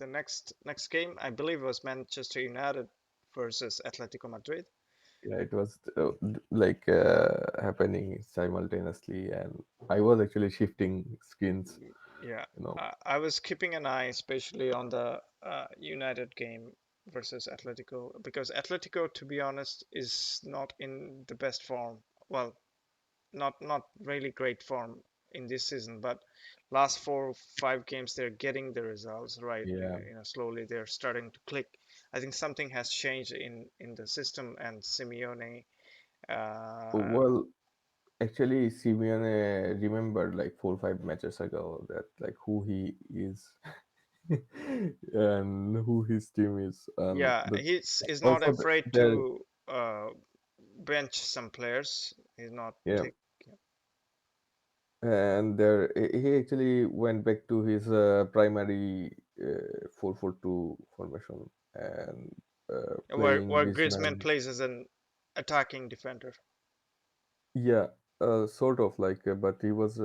the next game, I believe, was Manchester United versus Atletico Madrid. Yeah, it was happening simultaneously, and I was actually shifting screens, Yeah, you know. I was keeping an eye, especially on the United game versus Atletico, because Atletico, to be honest, is not in the best form. Well, not really great form in this season, but last 4 5 games they're getting the results right. Yeah. Slowly they're starting to click. I think something has changed in the system, and Simeone. Uh, Well, actually, Simeone remembered like 4 or 5 matches ago that like who he is and who his team is, and yeah, the he's is not also afraid there. to bench some players. He's not Yeah, take. and there he actually went back to his primary 4-4-2 formation and playing Where Griezmann Griezmann. plays as an attacking defender. Yeah, sort of like, but he was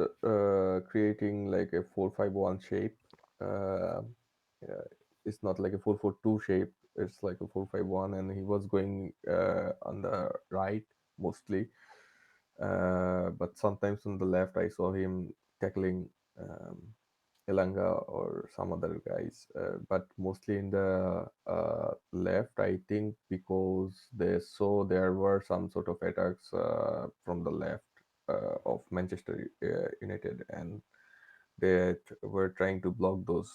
creating like a 4-5-1 shape. Uh, yeah, it's not like a 4-4-2 shape. It's like a 4-5-1, and he was going on the right mostly. But sometimes on the left, I saw him tackling um, Elanga or some other guys. But mostly in the left, I think, because they saw there were some sort of attacks from the left of Manchester United, and were trying to block those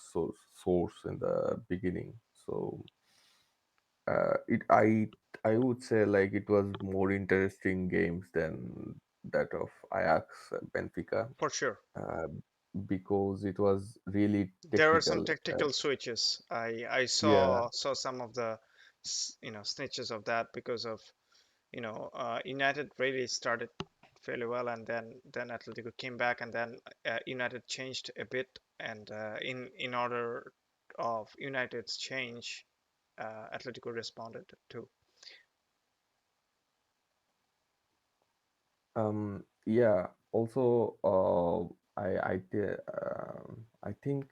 source in the beginning. So it I would say like it was more interesting games than that of Ajax Benfica, For sure. uh, because it was really There were some technical. tactical switches. I Yeah, saw some of the snitches of that, because of United really started fairly well, and then Atletico came back, and then United changed a bit, and in order of United's change, Atletico responded too. yeah. Also, I think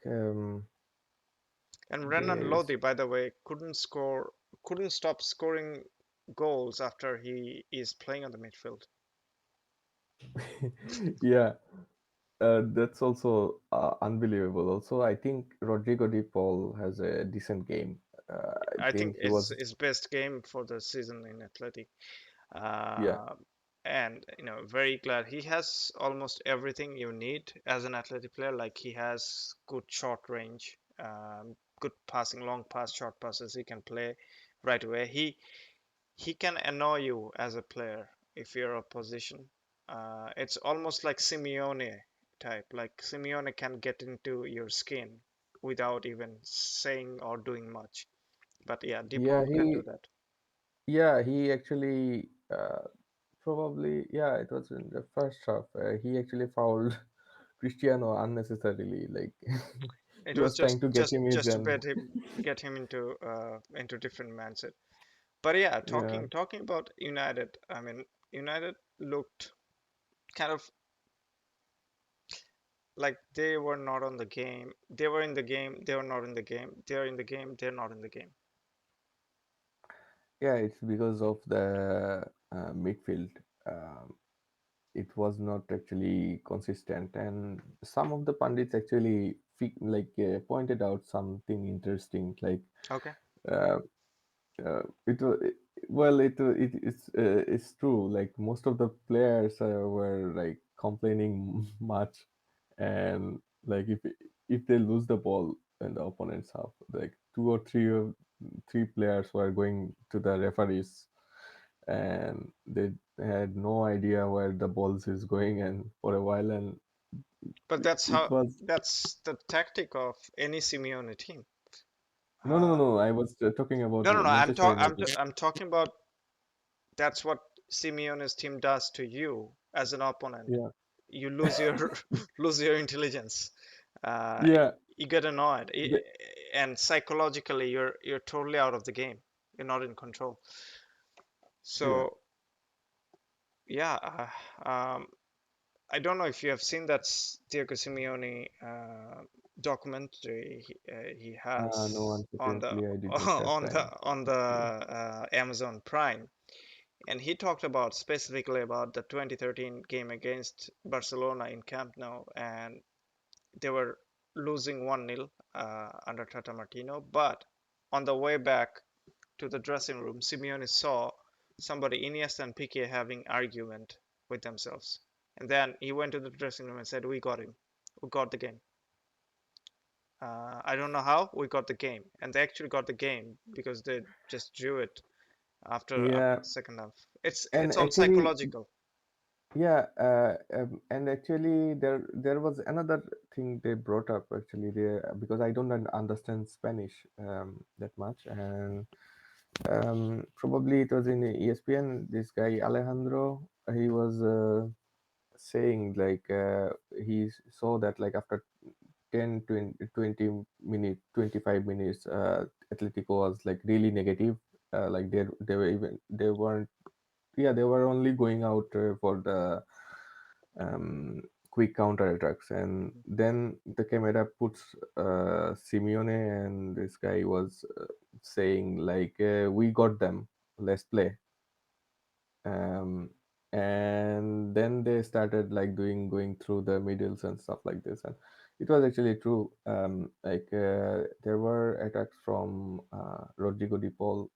And Renan there's Lodi, by the way, couldn't stop scoring goals after he is playing on the midfield. yeah. That's also unbelievable. Also, I think Rodrigo De Paul has a decent game. I I think think he it's was, his best game for the season in Athletic. yeah, Uh, and very glad he has almost everything you need as an athletic player. Like, he has good short range, good passing, long pass, short passes. He can play right away. He can annoy you as a player if you're opposition. It's almost like Simeone type. Like, Simeone can get into your skin without even saying or doing much. But yeah, yeah, DePaul can do that. he actually probably, yeah, it was in the first half. He actually fouled Cristiano unnecessarily. Like It he was was just trying to get just him his just to and get him into different mindset. But yeah, yeah, talking about United, I mean, United looked kind of like they were not on the game. They were in the game. They were not in the game. They're in the game. They're not in the game. yeah. It's because of the midfield. Um, it was not actually consistent, and some of the pundits actually pointed out something interesting, like Okay. uh, it was well it's true, like most of the players were like complaining much, and like if they lose the ball in the opponent's half, like three players were going to the referees, and they had no idea where the balls is going, and for a while, and But it was that's the tactic of any Simeone team. no, Uh, I was talking about no. Manchester United. I'm talking about that's what Simeone's team does to you as an opponent. Yeah, You lose your lose your intelligence. Uh, yeah, you get annoyed, the, and psychologically you're totally out of the game. You're not in control. yeah. So yeah, I don't know if you have seen that Diego Simeone documentary he No, has unfortunately, I did not have on the time. Actually. Amazon Prime, and he talked about specifically about the 2013 game against Barcelona in Camp Nou, and they were losing 1-0 under Tata Martino, but on the way back to the dressing room, Simeone saw somebody, Iniesta and Piqué, having argument with themselves, and then he went to the dressing room and said, "We got him, we got the game." I don't know how we got the game, and they actually got the game because they just drew it after Yeah, the second half. It's and it's all actually, psychological. yeah, and actually, there was another thing they brought up actually there because I don't understand Spanish that much, and probably it was in ESPN. This guy Alejandro, he was saying like he saw that like after 10 20 minutes 25 minutes Atletico was like really negative, like they were even they weren't, yeah, they were only going out for the quick counter attacks, and Mhm. then the camera puts Simeone, and this guy was saying like we got them, let's play. um, and then they started like doing going through the middles and stuff like this, and it was actually true. Like there were attacks from Rodrigo de Paul.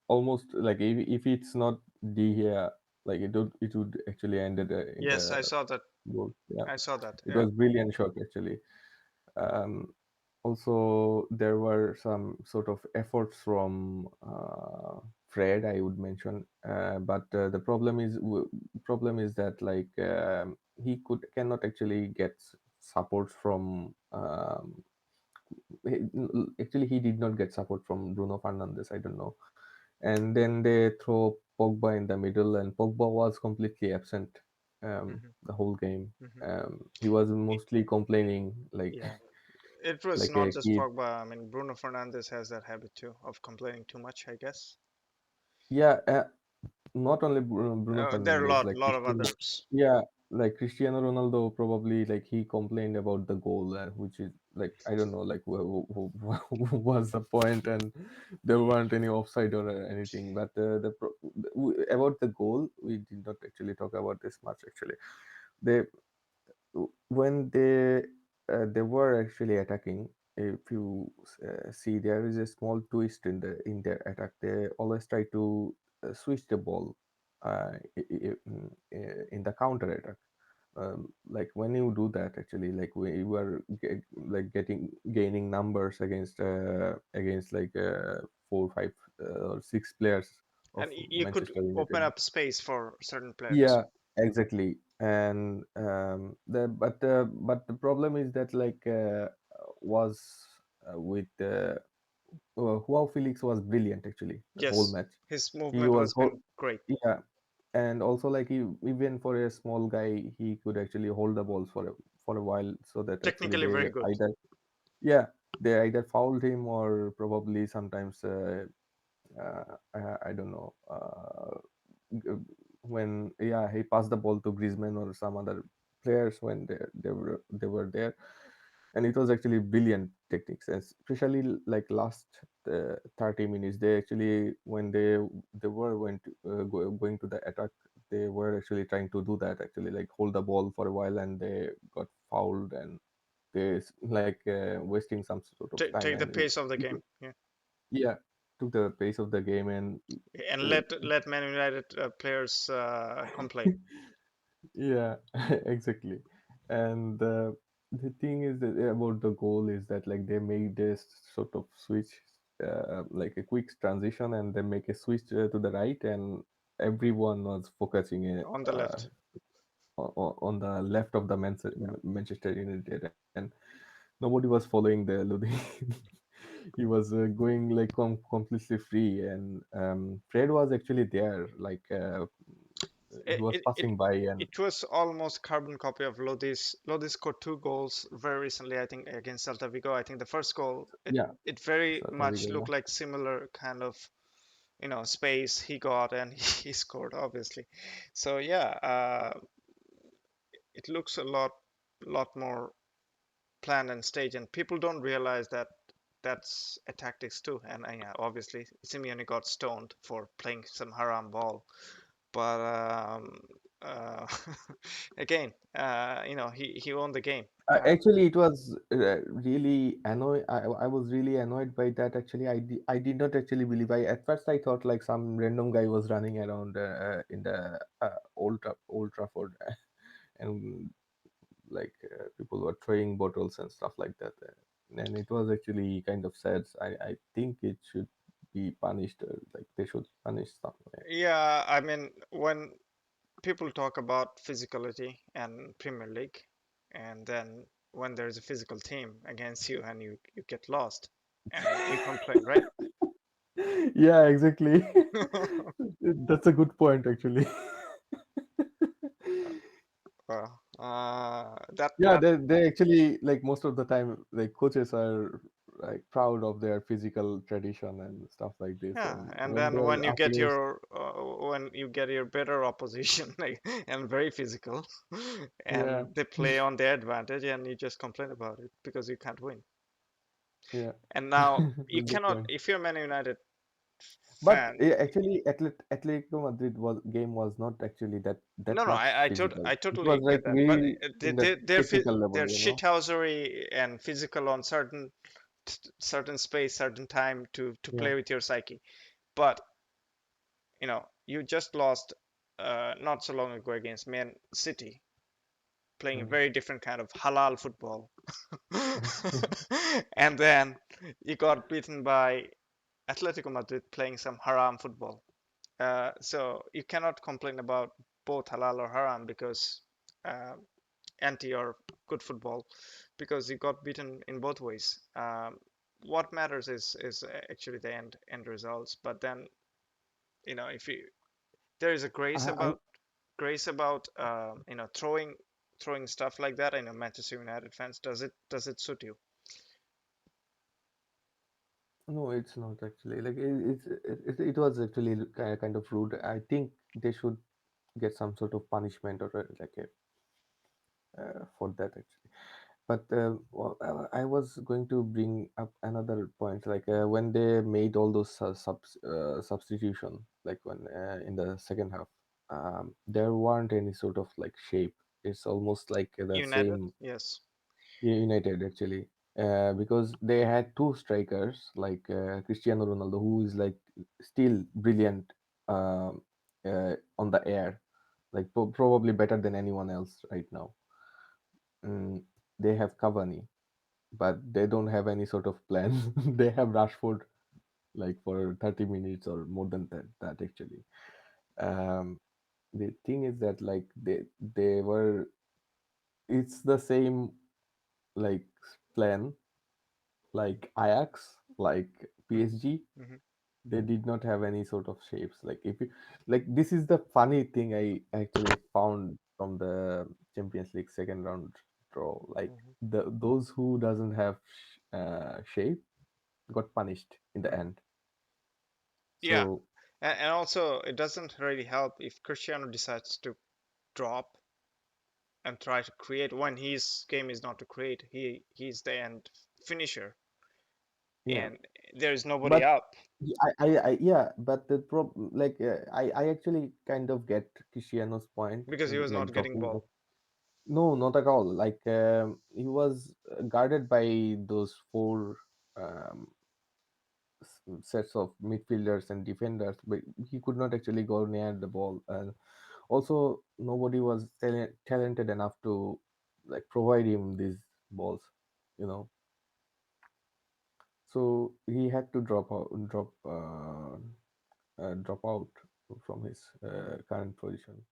Almost like if it's not De Gea, like it would actually ended in Yes, the I saw that. goal. Yeah, I saw that. it Yeah, was brilliant shot actually. um, Also, there were some sort of efforts from Fred, I would mention, but the problem is that like he cannot actually get support from. Actually, he did not get support from Bruno Fernandes. I don't know. And then they throw Pogba in the middle, and Pogba was completely absent hmm the whole game. hmm He was mostly complaining, like yeah. It was like not a just kid. Pogba. I mean, Bruno Fernandes has that habit too of complaining too much, I guess. Yeah, not only Bruno There are a Fernandes, lot, like lot of Cristiano. others. Yeah, like Cristiano Ronaldo probably like he complained about the goal, which is like I don't know, like who was the point, and there weren't any offside or anything. But about the goal, we did not actually talk about this much. Actually, they when they were actually attacking, if you see, there is a small twist in their attack. They always try to switch the ball in the counter attack. Like when you do that, actually, like we were like gaining numbers against like 4 5 or 6 players of And you could Manchester open United. up space for certain players. Yeah, exactly. And but the problem is that like was with Joao Felix was brilliant actually the whole Yes, match. his He movement was has been great. yeah, and also like even for a small guy, he could actually hold the balls for a while, so that actually Technically very they good. either, yeah, they either fouled him or probably sometimes I don't know, g- when, yeah, he passed the ball to Griezmann or some other players when they were there, and it was actually brilliant techniques, and especially like last 30 minutes. They actually when they were going to the attack, they were actually trying to do that, actually like hold the ball for a while, and they got fouled, and like wasting some sort of time, Take the and pace of the game. Yeah, yeah, took the pace of the game, and and uh, let Man United players complain. yeah, exactly. And the thing is that about the goal is that like they made this sort of switch, like a quick transition, and they make a switch to the right, and everyone was focusing On the left. on the left of the Manchester United, and nobody was following the Lodi. He was going like completely free, and Fred was actually there, like he It, was it, it, passing by, and it was almost carbon copy of Lodi's. Lodi scored two goals very recently, I think, against Celta Vigo. I think the first goal, yeah, it very South much Africa, looked like similar kind of, space he got and he scored, obviously. So yeah, it looks a lot more. plan and stage, and people don't realize that that's a tactics too. And yeah, obviously Simeone got stoned for playing some haram ball, but uh, again, he won the game. Actually, it was really annoy. I was really annoyed by that. Actually, I did not actually believe. At first I thought like some random guy was running around in the Old Trafford, and like people were throwing bottles and stuff like that. And it was actually kind of sad. I think it should be punished. Like they should punish somewhere. Yeah, I mean, when people talk about physicality and Premier League, and then when there's a physical team against you and you get lost and you complain, right? Yeah, exactly. That's a good point, actually. That Yeah, that they actually like most of the time like coaches are like proud of their physical tradition and stuff like this, Yeah, and and when then they're up against, when you get your better opposition like, and very physical, yeah, and they play on their advantage, and you just complain about it because you can't win. yeah, And now that's you a good cannot, point. if you're Man United But fan. actually, Atletico Madrid was game was not actually that No, no, much physical. I It totally was like get that. But very in the technical they're level, you know. shithousery and physical on certain space, certain time to Yeah, play with your psyche. But you just lost not so long ago against Man City, playing a mm. very different kind of halal football, and then you got beaten by Atletico Madrid playing some haram football. So you cannot complain about both halal or haram because uh, anti or good football because you got beaten in both ways. What matters is actually the end results. But then if you there is a I grace about throwing stuff like that. I know Manchester United fans. Does it suit you? no, it's not actually like it was actually kind of rude. I think they should get some sort of punishment or like a for that actually. But well, I was going to bring up another point, like when they made all those substitution, like when in the second half, there weren't any sort of like shape. It's almost like the United, same yes. United actually, because they had two strikers like Cristiano Ronaldo, who is like still brilliant on the air, like probably better than anyone else right now. Mm, they have Cavani, but they don't have any sort of plan. They have Rashford like for 30 minutes or more than that actually. Um, the thing is that like they were it's the same like plan like Ajax, like Hmm. PSG. Hmm. They did not have any sort of shapes. Like if you like this is the funny thing I actually found from the Champions League second round draw. Like Hmm. those who doesn't have shape got punished in the Hmm. end. Yeah, So and also it doesn't really help if Cristiano decides to drop and try to create when his game is not to create. He's the end finisher, yeah, and there's nobody but up yeah, but the like I actually kind of get Cristiano's point because he in was like not getting dropping. ball. No, not at all. Like he was guarded by those four um, sets of midfielders and defenders, but he could not actually go near the ball. And also, nobody was talented enough to like provide him these balls, you know. So he had to drop out from his current position.